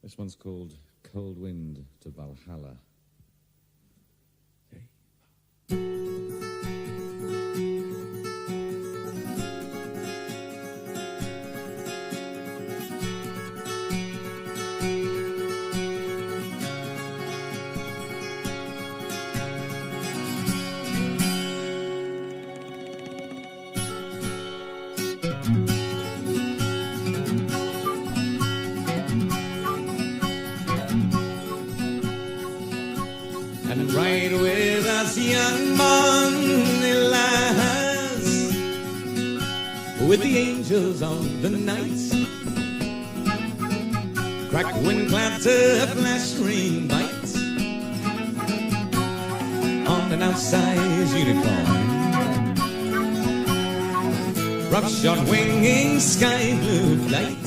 This one's called Cold Wind to Valhalla. And ride with us, young money lads, with the angels of the night. Crack wind clatter, flash rain bites on an outsized unicorn. Rough shot winging sky blue flights.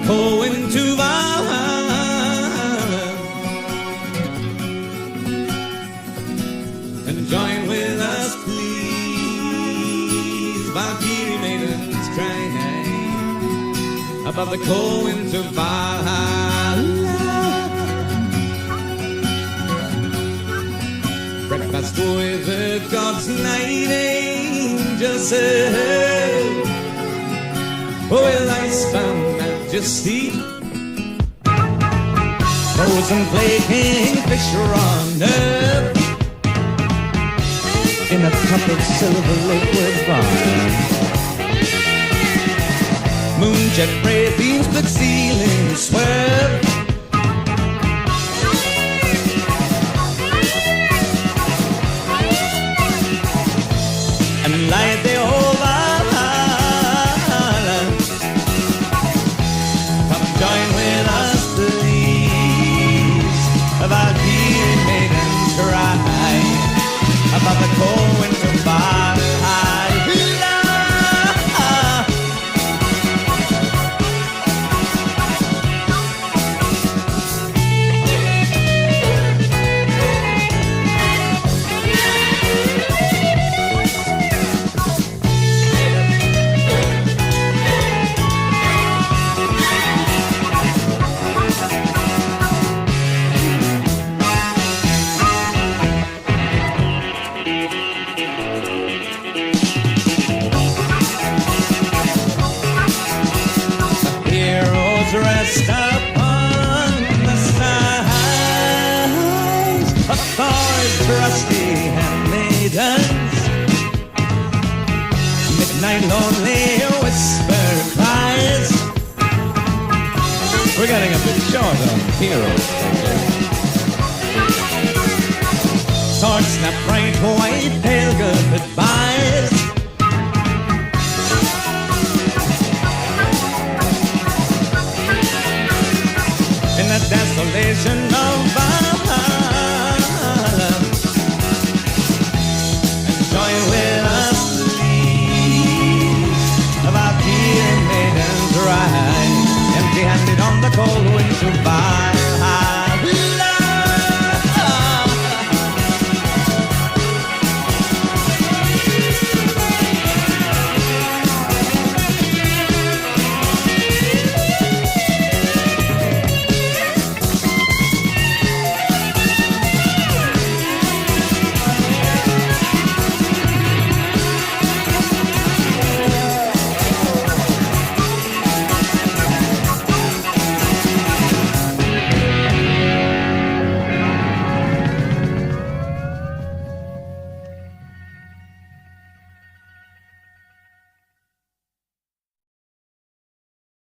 Cold wind to Valhalla, and join with us, please. Valkyrie maidens cry above the cold wind to Valhalla. Breakfast with the gods' night angels said, with ice-bound majesty, frozen flaking fish on earth, in a cup of silver liquid fire. Moonjet ray beams but ceiling swerve, and light the whole Valhalla. Join with us, please. Valkyrie maidens cry above the cold wind of Valhalla. Rest upon the skies of Thor's trusty handmaidens. Midnight lonely whisper cries. We're getting a bit short on heroes. Sword snap bright white pale goodbye.